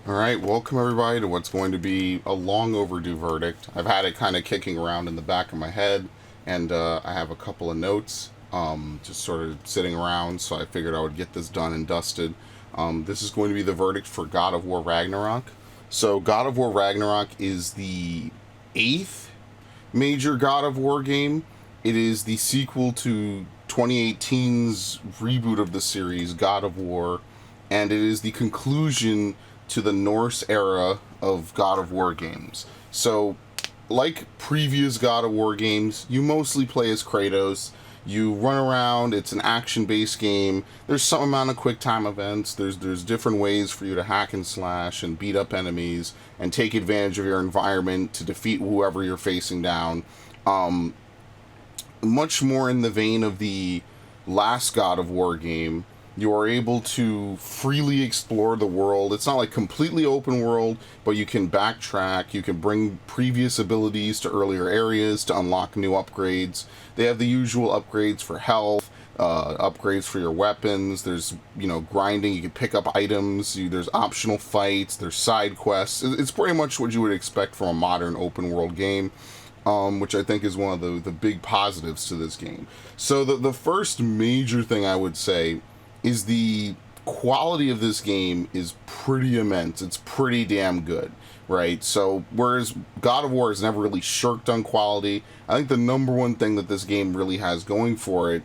Alright, welcome everybody to what's going to be a long overdue verdict. I've had it kind of kicking around in the back of my head, and I have a couple of notes just sort of sitting around, so I figured I would get this done and dusted. This is going to be the verdict for God of War Ragnarok. So, God of War Ragnarok is the 8th major God of War game. It is the sequel to 2018's reboot of the series, God of War, and it is the conclusion to the Norse era of God of War games. So, like previous God of War games, you mostly play as Kratos. You run around, it's an action-based game. There's some amount of quick time events. There's different ways for you to hack and slash and beat up enemies and take advantage of your environment to defeat whoever you're facing down. Much more in the vein of the last God of War game, you are able to freely explore the world. It's not like completely open world, but you can backtrack, you can bring previous abilities to earlier areas to unlock new upgrades. They have the usual upgrades for health, upgrades for your weapons. There's, grinding, you can pick up items, there's optional fights, there's side quests. It's pretty much what you would expect from a modern open world game. Which I think is one of the big positives to this game. So the first major thing I would say is the quality of this game is pretty immense. It's pretty damn good, right? So whereas God of War has never really shirked on quality, I think the number one thing that this game really has going for it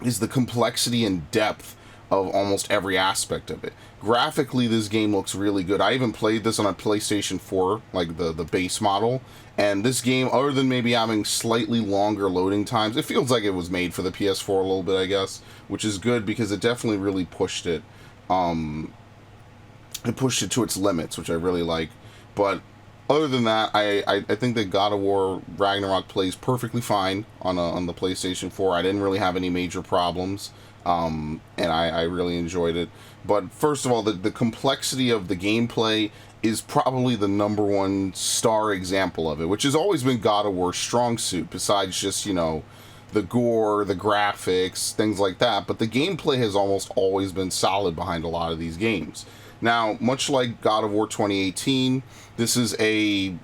is the complexity and depth of almost every aspect of it. Graphically, this game looks really good. I even played this on a PlayStation 4, like the base model, and this game, other than maybe having slightly longer loading times, it feels like it was made for the PS4 a little bit, I guess, which is good because it definitely really pushed it. It pushed it to its limits, which I really like. But other than that, I think that God of War Ragnarok plays perfectly fine on the PlayStation 4. I didn't really have any major problems, and I really enjoyed it. But first of all, the complexity of the gameplay is probably the number one star example of it, which has always been God of War's strong suit, besides just, the gore, the graphics, things like that. But the gameplay has almost always been solid behind a lot of these games. Now, much like God of War 2018, this is a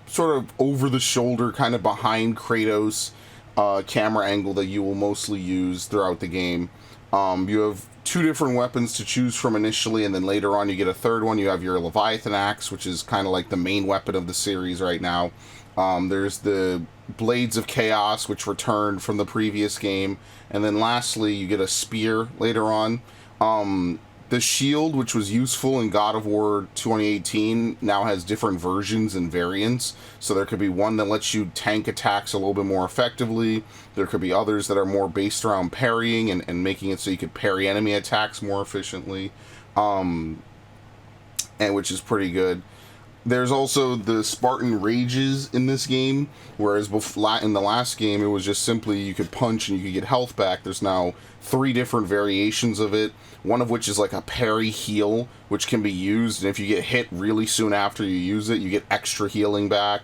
sort of over-the-shoulder, kind of behind Kratos camera angle that you will mostly use throughout the game. You have two different weapons to choose from initially, and then later on you get a third one. You have your Leviathan Axe, which is kind of like the main weapon of the series right now. There's the Blades of Chaos, which returned from the previous game. And then lastly, you get a spear later on. The shield, which was useful in God of War 2018, now has different versions and variants. So there could be one that lets you tank attacks a little bit more effectively. There could be others that are more based around parrying and making it so you could parry enemy attacks more efficiently, and which is pretty good. There's also the Spartan Rages in this game, whereas in the last game it was just simply you could punch and you could get health back. There's now 3 different variations of it, one of which is like a parry heal, which can be used, and if you get hit really soon after you use it, you get extra healing back.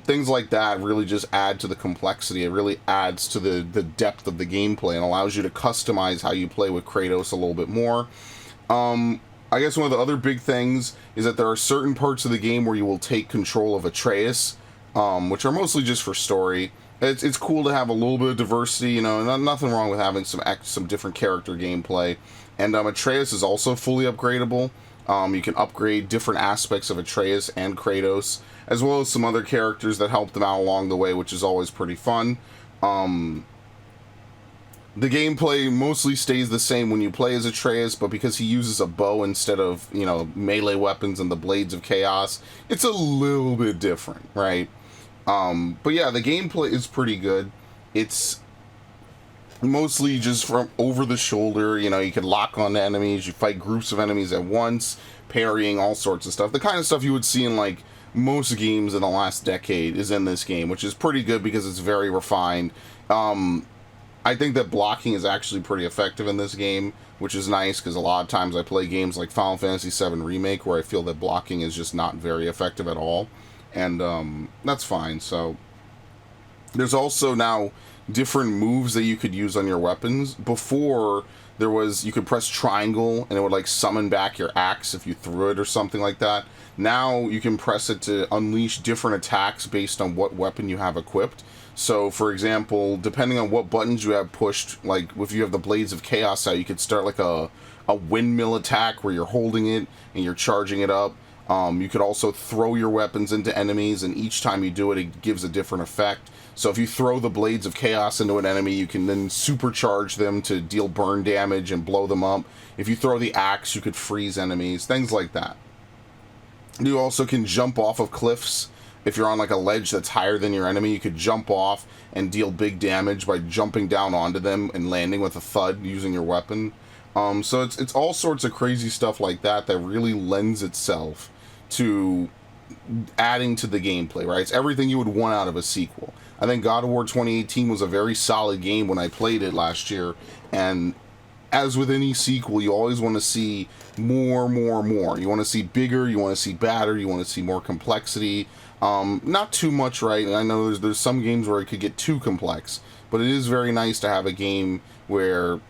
Things like that really just add to the complexity. It really adds to the depth of the gameplay and allows you to customize how you play with Kratos a little bit more. I guess one of the other big things is that there are certain parts of the game where you will take control of Atreus, which are mostly just for story. It's cool to have a little bit of diversity, nothing wrong with having some different character gameplay. And Atreus is also fully upgradable. You can upgrade different aspects of Atreus and Kratos, as well as some other characters that help them out along the way, which is always pretty fun. The gameplay mostly stays the same when you play as Atreus, but because he uses a bow instead of, melee weapons and the Blades of Chaos, it's a little bit different, right? But yeah, the gameplay is pretty good. It's mostly just from over the shoulder, you can lock on enemies, you fight groups of enemies at once, parrying, all sorts of stuff. The kind of stuff you would see in, like, most games in the last decade is in this game, which is pretty good because it's very refined. I think that blocking is actually pretty effective in this game, which is nice because a lot of times I play games like Final Fantasy VII Remake where I feel that blocking is just not very effective at all, and that's fine. So there's also now different moves that you could use on your weapons. Before, there was, you could press triangle and it would like summon back your axe if you threw it or something like that. Now you can press it to unleash different attacks based on what weapon you have equipped. So for example, depending on what buttons you have pushed, like if you have the Blades of Chaos out, you could start like a windmill attack where you're holding it and you're charging it up. You could also throw your weapons into enemies, and each time you do it, it gives a different effect. So if you throw the Blades of Chaos into an enemy, you can then supercharge them to deal burn damage and blow them up. If you throw the axe, you could freeze enemies, things like that. You also can jump off of cliffs. If you're on like a ledge that's higher than your enemy, you could jump off and deal big damage by jumping down onto them and landing with a thud using your weapon. So it's all sorts of crazy stuff like that that really lends itself to adding to the gameplay, right? It's everything you would want out of a sequel. I think God of War 2018 was a very solid game when I played it last year, and as with any sequel, you always want to see more. You want to see bigger, you want to see badder, you want to see more complexity. Not too much, right? And I know there's some games where it could get too complex, but it is very nice to have a game where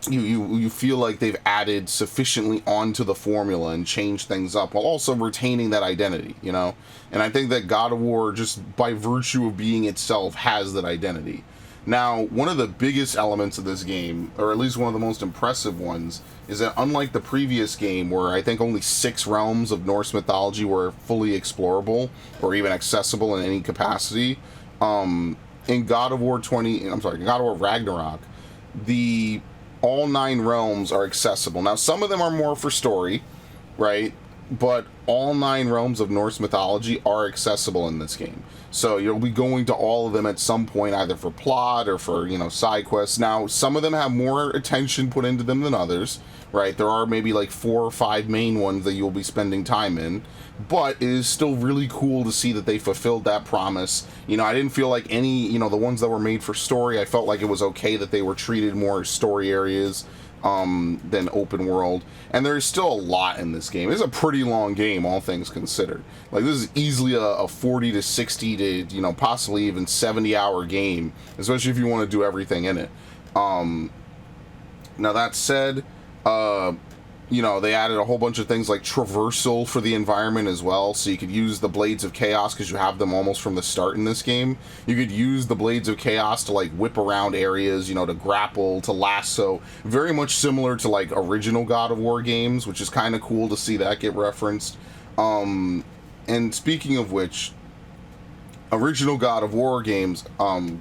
you feel like they've added sufficiently onto the formula and changed things up while also retaining that identity, you know? And I think that God of War, just by virtue of being itself, has that identity. Now, one of the biggest elements of this game, or at least one of the most impressive ones, is that unlike the previous game, where I think only 6 realms of Norse mythology were fully explorable or even accessible in any capacity, in God of War Ragnarok, all 9 realms are accessible. Now, some of them are more for story, right? But all 9 realms of Norse mythology are accessible in this game. So you'll be going to all of them at some point, either for plot or for, side quests. Now, some of them have more attention put into them than others, right? There are maybe like 4 or 5 main ones that you'll be spending time in. But it is still really cool to see that they fulfilled that promise. I didn't feel like any, the ones that were made for story, I felt like it was okay that they were treated more as story areas than open world. And there's still a lot in this game. It's a pretty long game, all things considered. Like, this is easily a 40 to 60 to, possibly even 70-hour game, especially if you want to do everything in it. Now, that said, they added a whole bunch of things like traversal for the environment as well, so you could use the Blades of Chaos because you have them almost from the start in this game. You could use the Blades of Chaos to like whip around areas, to grapple, to lasso. Very much similar to like original God of War games, which is kind of cool to see that get referenced. And speaking of which, original God of War games,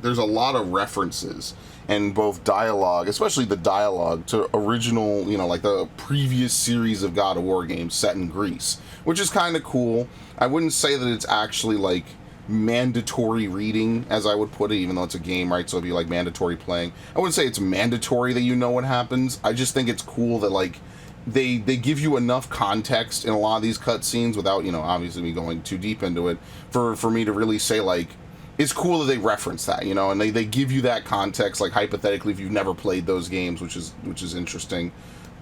there's a lot of references and both dialogue, especially the dialogue, to original, like the previous series of God of War games set in Greece, which is kind of cool. I wouldn't say that it's actually like mandatory reading, as I would put it, even though it's a game, right? So it'd be like mandatory playing. I wouldn't say it's mandatory that you know what happens. I just think it's cool that like they give you enough context in a lot of these cutscenes without, obviously me going too deep into it, for me to really say like, it's cool that they reference that, and they give you that context, like hypothetically, if you've never played those games, which is interesting.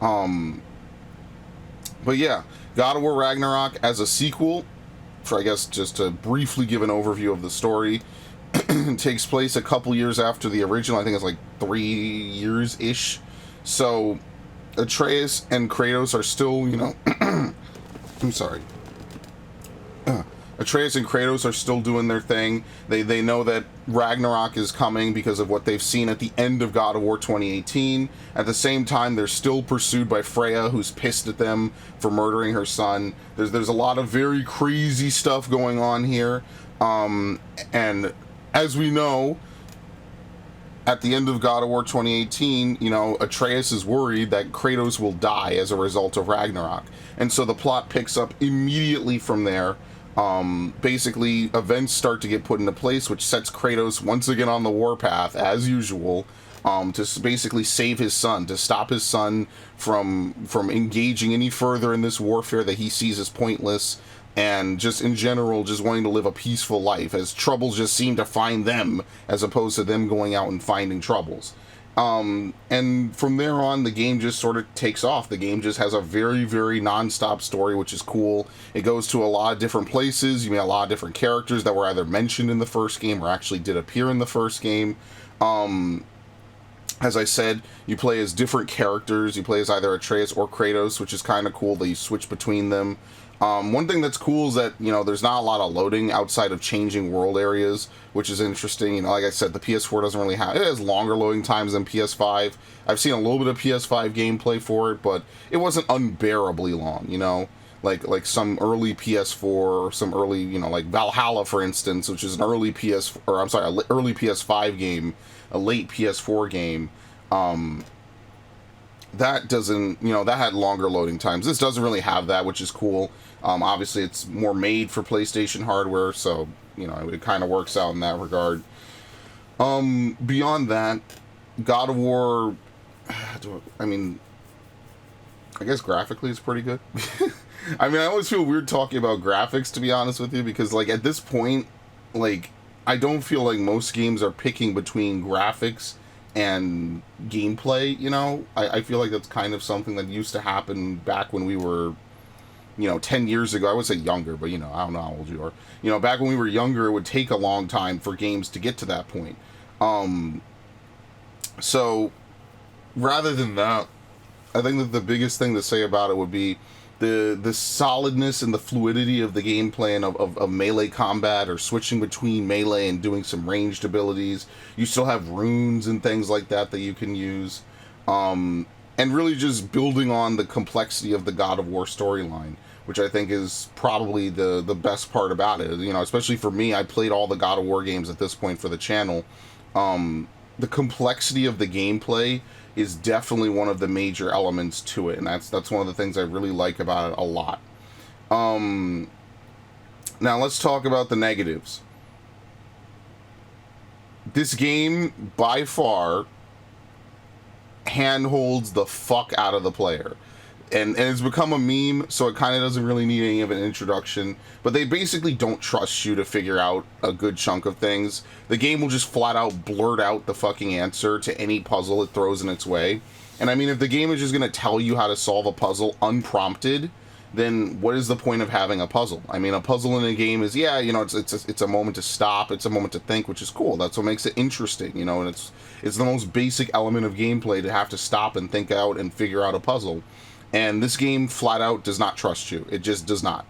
But yeah, God of War Ragnarok as a sequel, for I guess just to briefly give an overview of the story, takes place a couple years after the original. I think it's like 3 years-ish. So Atreus and Kratos are still, I'm sorry. Atreus and Kratos are still doing their thing. They know that Ragnarok is coming because of what they've seen at the end of God of War 2018. At the same time, they're still pursued by Freya, who's pissed at them for murdering her son. There's a lot of very crazy stuff going on here. And as we know, at the end of God of War 2018, Atreus is worried that Kratos will die as a result of Ragnarok. And so the plot picks up immediately from there. Basically, events start to get put into place, which sets Kratos once again on the warpath, as usual, to basically save his son, to stop his son from engaging any further in this warfare that he sees as pointless, and just in general, just wanting to live a peaceful life, as troubles just seem to find them, as opposed to them going out and finding troubles. And from there on, the game just sort of takes off. The game just has a very, very non-stop story, which is cool. It goes to a lot of different places. You meet a lot of different characters that were either mentioned in the first game or actually did appear in the first game. As I said, you play as different characters. You play as either Atreus or Kratos, which is kind of cool that you switch between them. One thing that's cool is that, you know, there's not a lot of loading outside of changing world areas, which is interesting. You know, like I said, the PS4 doesn't really have, it has longer loading times than PS5. I've seen a little bit of PS5 gameplay for it, but it wasn't unbearably long, you know? Like some early PS4 or some early, you know, like Valhalla, for instance, which is an early early PS5 game, a late PS4 game. That doesn't, you know, that had longer loading times. This doesn't really have that, which is cool. Obviously, it's more made for PlayStation hardware, so, you know, it kind of works out in that regard. Beyond that, God of War, I mean, I guess graphically it's pretty good. I mean, I always feel weird talking about graphics, to be honest with you, because, like, at this point, like, I don't feel like most games are picking between graphics and gameplay, you know? I feel like that's kind of something that used to happen back when we were, you know, 10 years ago. I would say younger, but, you know, I don't know how old you are. You know, back when we were younger, it would take a long time for games to get to that point. So, rather than that, I think that the biggest thing to say about it would be the solidness and the fluidity of the gameplay and of melee combat, or switching between melee and doing some ranged abilities. You still have runes and things like that that you can use. And really just building on the complexity of the God of War storyline, which I think is probably the best part about it. You know, especially for me, I played all the God of War games at this point for the channel. The complexity of the gameplay is definitely one of the major elements to it, and that's one of the things I really like about it a lot. Now let's talk about the negatives. This game, by far, handholds the fuck out of the player. And it's become a meme, so it kind of doesn't really need any of an introduction. But they basically don't trust you to figure out a good chunk of things. The game will just flat out blurt out the fucking answer to any puzzle it throws in its way. And I mean, if the game is just going to tell you how to solve a puzzle unprompted, then what is the point of having a puzzle? I mean, a puzzle in a game is, yeah, you know, it's a moment to stop, it's a moment to think, which is cool. That's what makes it interesting, you know, and it's the most basic element of gameplay to have to stop and think out and figure out a puzzle. And this game flat out does not trust you. It just does not.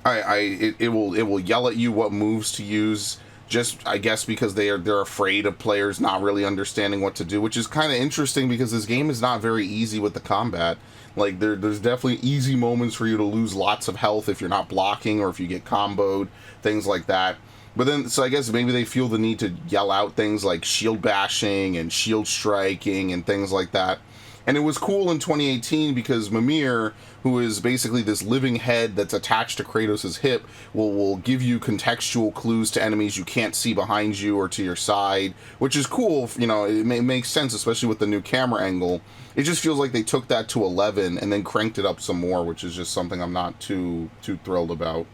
It will yell at you what moves to use, just, I guess, because they're afraid of players not really understanding what to do, which is kind of interesting because this game is not very easy with the combat. Like, there's definitely easy moments for you to lose lots of health if you're not blocking or if you get comboed, things like that. But then, so I guess maybe they feel the need to yell out things like shield bashing and shield striking and things like that. And it was cool in 2018 because Mimir, who is basically this living head that's attached to Kratos' hip, will give you contextual clues to enemies you can't see behind you or to your side, which is cool. You know, it makes sense, especially with the new camera angle. It just feels like they took that to 11 and then cranked it up some more, which is just something I'm not too thrilled about.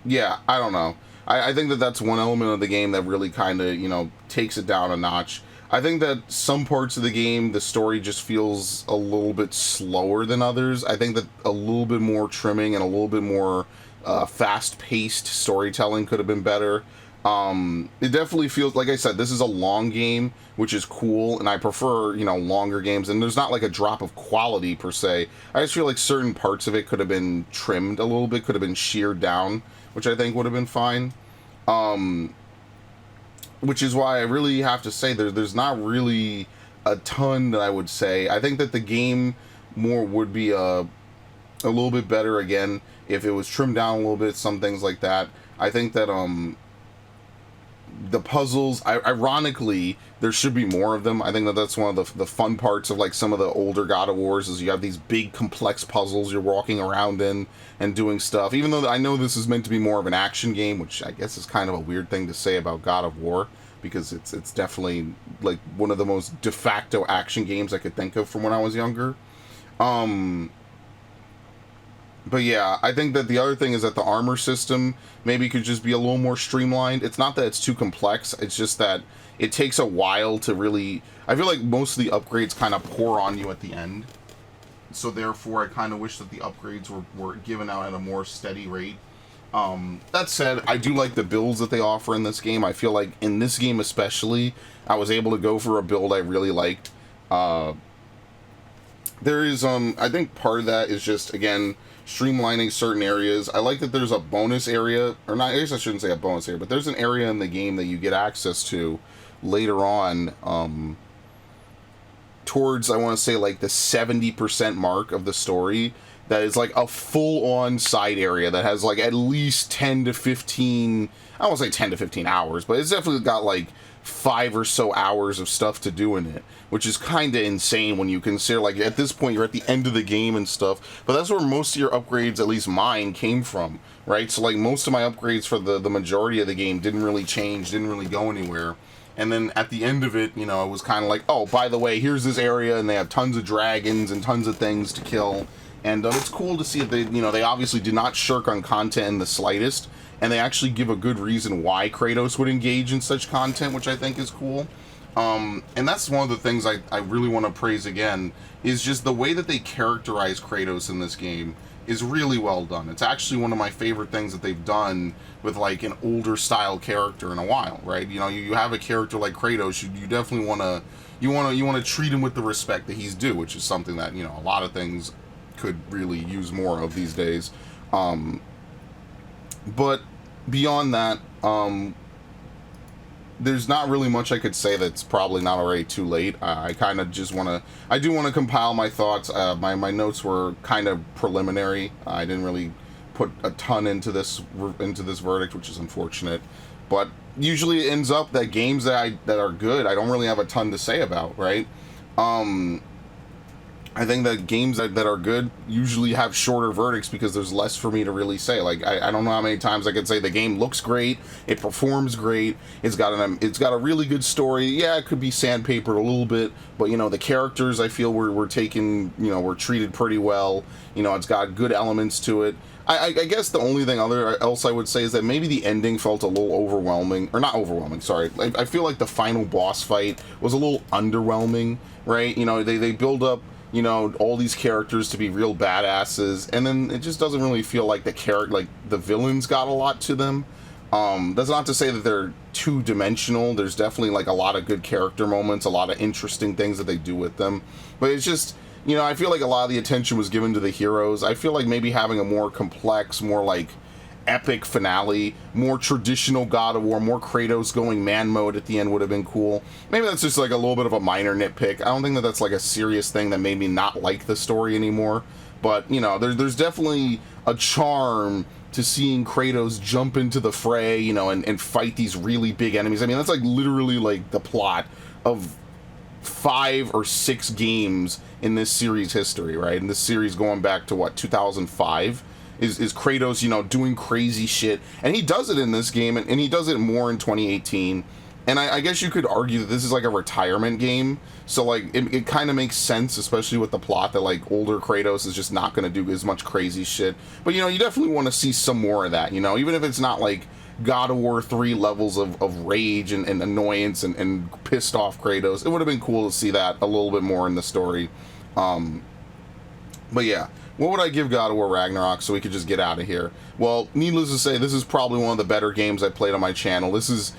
Yeah, I don't know. I think that that's one element of the game that really kind of, you know, takes it down a notch. I think that some parts of the game, the story just feels a little bit slower than others. I think that a little bit more trimming and a little bit more fast-paced storytelling could have been better. It definitely feels, like I said, this is a long game, which is cool, and I prefer, you know, longer games, and there's not like a drop of quality per se. I just feel like certain parts of it could have been trimmed a little bit, could have been sheared down, which I think would have been fine. Which is why I really have to say there's not really a ton that I would say. I think that the game more would be a little bit better again if it was trimmed down a little bit, some things like that. I think that the puzzles, ironically, there should be more of them. I think that that's one of the fun parts of like some of the older God of Wars is you have these big complex puzzles you're walking around in and doing stuff. Even though I know this is meant to be more of an action game, which I guess is kind of a weird thing to say about God of War, because it's definitely like one of the most de facto action games I could think of from when I was younger. But yeah, I think that the other thing is that the armor system maybe could just be a little more streamlined. It's not that it's too complex, it's just that it takes a while to really... I feel like most of the upgrades kind of pour on you at the end. So therefore, I kind of wish that the upgrades were given out at a more steady rate. That said, I do like the builds that they offer in this game. I feel like in this game especially, I was able to go for a build I really liked. There is, I think part of that is just, again, streamlining certain areas. I like that there's a bonus area, or not, I guess I shouldn't say a bonus area, but there's an area in the game that you get access to later on, towards, I want to say, like the 70% mark of the story, that is like a full-on side area that has like at least 10 to 15, I won't say 10 to 15 hours, but it's definitely got like 5 or so hours of stuff to do in it, which is kind of insane when you consider, like, at this point you're at the end of the game and stuff. But that's where most of your upgrades, at least mine, came from, right? So like most of my upgrades for the majority of the game didn't really change, didn't really go anywhere. And then at the end of it, you know, it was kind of like, oh, by the way, here's this area and they have tons of dragons and tons of things to kill. And it's cool to see that they, you know, they obviously did not shirk on content in the slightest, and they actually give a good reason why Kratos would engage in such content, which I think is cool. And that's one of the things I really want to praise again, is just the way that they characterize Kratos in this game is really well done. It's actually one of my favorite things that they've done with like an older style character in a while, right? You know, you have a character like Kratos, you definitely want to treat him with the respect that he's due, which is something that, you know, a lot of things could really use more of these days. But beyond that, there's not really much I could say that's probably not already too late. I kind of just want to, I do want to compile my thoughts. My notes were kind of preliminary. I didn't really put a ton into this verdict, which is unfortunate. But usually it ends up that games that are good, I don't really have a ton to say about, right? I think that games that are good usually have shorter verdicts because there's less for me to really say. Like, I don't know how many times I could say the game looks great, it performs great, it's got a really good story. Yeah, it could be sandpapered a little bit, but, you know, the characters I feel were taken, you know, were treated pretty well. You know, it's got good elements to it. I guess the only thing else I would say is that maybe the ending felt a little overwhelming, or not overwhelming, sorry. I feel like the final boss fight was a little underwhelming, right? You know, they build up, you know, all these characters to be real badasses, and then it just doesn't really feel like the villains got a lot to them. That's not to say that they're two-dimensional. There's definitely like a lot of good character moments, a lot of interesting things that they do with them, but it's just, you know, I feel like a lot of the attention was given to the heroes. I feel like maybe having a more complex, more like epic finale, more traditional God of War, more Kratos going man mode at the end would have been cool. Maybe that's just like a little bit of a minor nitpick. I don't think that that's like a serious thing that made me not like the story anymore. But, you know, there's definitely a charm to seeing Kratos jump into the fray, you know, and fight these really big enemies. I mean, that's like literally like the plot of 5 or 6 games in this series history, right? And this series going back to what, 2005? Is Kratos, you know, doing crazy shit. And he does it in this game, and he does it more in 2018. And I guess you could argue that this is like a retirement game. So, like, it kind of makes sense, especially with the plot, that, like, older Kratos is just not going to do as much crazy shit. But, you know, you definitely want to see some more of that, you know? Even if it's not, like, God of War 3 levels of rage and annoyance and pissed off Kratos. It would have been cool to see that a little bit more in the story. But, yeah. What would I give God of War Ragnarok so we could just get out of here? Well, needless to say, this is probably one of the better games I played on my channel. This is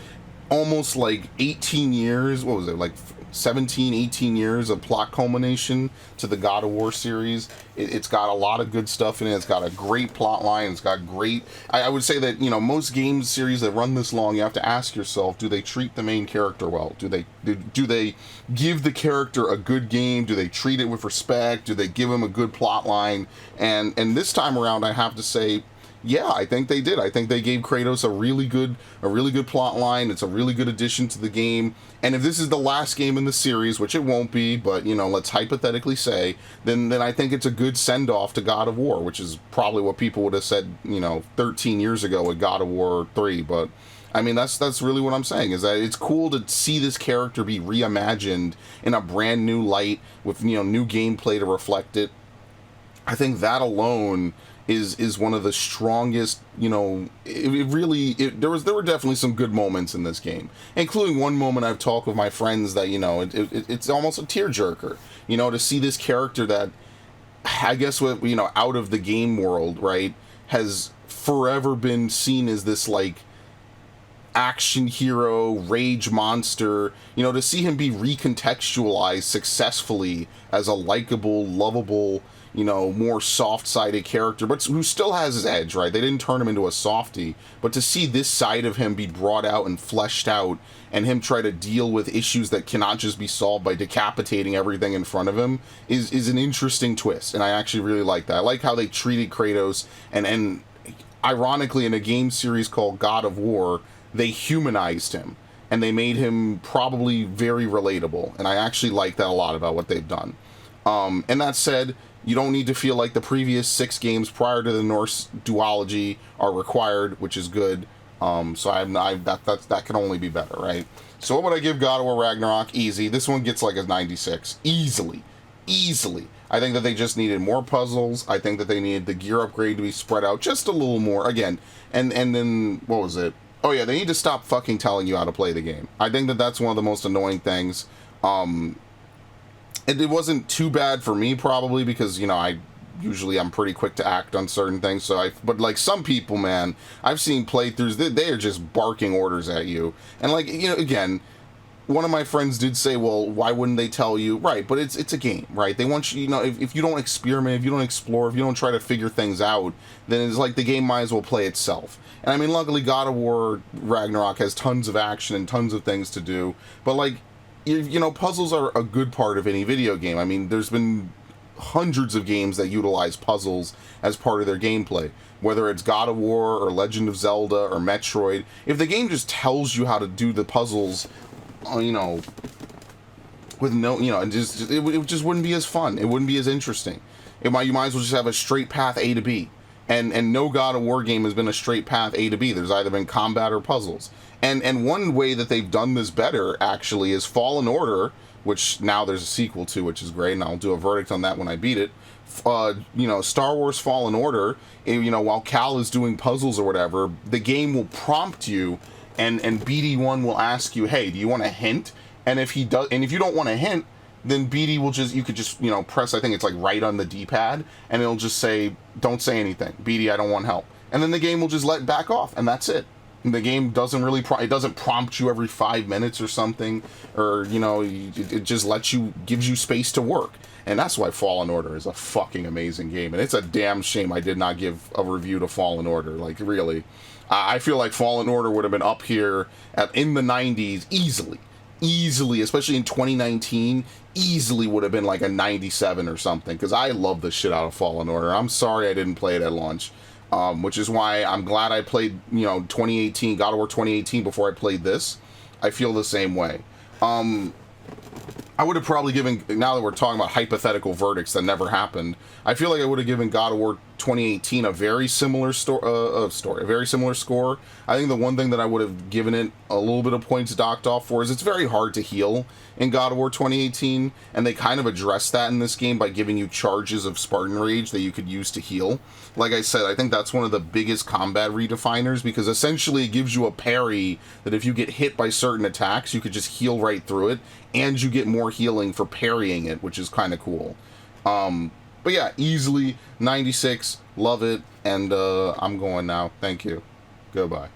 almost like 18 years, what was it, like 17, 18 years of plot culmination to the God of War series. It's got a lot of good stuff in it. It's got a great plot line. It's got great... I would say that, you know, most games series that run this long, you have to ask yourself, do they treat the main character well? Do they give the character a good game? Do they treat it with respect? Do they give him a good plot line? And this time around, I have to say, yeah, I think they did. I think they gave Kratos a really good plot line. It's a really good addition to the game. And if this is the last game in the series, which it won't be, but, you know, let's hypothetically say, then I think it's a good send-off to God of War, which is probably what people would have said, you know, 13 years ago with God of War 3. But, I mean, that's really what I'm saying, is that it's cool to see this character be reimagined in a brand new light with, you know, new gameplay to reflect it. I think that alone is one of the strongest, you know, there were definitely some good moments in this game, including one moment I've talked with my friends that, you know, it's almost a tearjerker, you know, to see this character that, I guess, with, you know, out of the game world, right, has forever been seen as this, like, action hero, rage monster, you know, to see him be recontextualized successfully as a likable, lovable, you know, more soft-sided character, but who still has his edge, right? They didn't turn him into a softie, but to see this side of him be brought out and fleshed out, and him try to deal with issues that cannot just be solved by decapitating everything in front of him is an interesting twist, and I actually really like that. I like how they treated Kratos, and ironically, in a game series called God of War, they humanized him, and they made him probably very relatable, and I actually like that a lot about what they've done. And that said, you don't need to feel like the previous 6 games prior to the Norse duology are required, which is good. So that can only be better, right? So what would I give God of War Ragnarok? Easy. This one gets like a 96. Easily. I think that they just needed more puzzles. I think that they needed the gear upgrade to be spread out just a little more. Again, and then, what was it? Oh yeah, they need to stop fucking telling you how to play the game. I think that that's one of the most annoying things. It wasn't too bad for me, probably, because, you know, I'm pretty quick to act on certain things, but like some people, man, I've seen playthroughs, they are just barking orders at you, and like, you know, again, one of my friends did say, well, why wouldn't they tell you? Right, but it's a game, right? They want you, you know, if you don't experiment, if you don't explore, if you don't try to figure things out, then it's like the game might as well play itself. And I mean, luckily, God of War Ragnarok has tons of action and tons of things to do, but like, you know, puzzles are a good part of any video game. I mean, there's been hundreds of games that utilize puzzles as part of their gameplay, whether it's God of War or Legend of Zelda or Metroid. If the game just tells you how to do the puzzles, you know, with no, you know, it just wouldn't be as fun. It wouldn't be as interesting. You might as well just have a straight path A to B. And no God of War game has been a straight path A to B. There's either been combat or puzzles. And one way that they've done this better, actually, is Fallen Order, which now there's a sequel to, which is great, and I'll do a verdict on that when I beat it. You know, Star Wars Fallen Order, you know, while Cal is doing puzzles or whatever, the game will prompt you, and BD1 will ask you, hey, do you want a hint? And if he does, and if you don't want a hint, then BD will just, you could just, you know, press, I think it's like right on the D-pad, and it'll just say, don't say anything. BD, I don't want help. And then the game will just let it back off, and that's it. And the game doesn't really, it doesn't prompt you every 5 minutes or something, or, you know, it just lets you, gives you space to work. And that's why Fallen Order is a fucking amazing game. And it's a damn shame I did not give a review to Fallen Order, like, really. I feel like Fallen Order would have been up here in the 90s easily, especially in 2019, easily would have been like a 97 or something, because I love the shit out of Fallen Order. I'm sorry I didn't play it at launch, which is why I'm glad I played, you know, 2018, God of War 2018 before I played this. I feel the same way. I would have probably given, now that we're talking about hypothetical verdicts that never happened, I feel like I would have given God of War 2018 a very similar a very similar score. I think the one thing that I would have given it a little bit of points docked off for is it's very hard to heal in God of War 2018, and they kind of address that in this game by giving you charges of Spartan Rage that you could use to heal. Like I said, I think that's one of the biggest combat redefiners, because essentially it gives you a parry that if you get hit by certain attacks, you could just heal right through it, and you get more healing for parrying it, which is kind of cool. But yeah, easily 96, love it, and I'm going now. Thank you. Goodbye.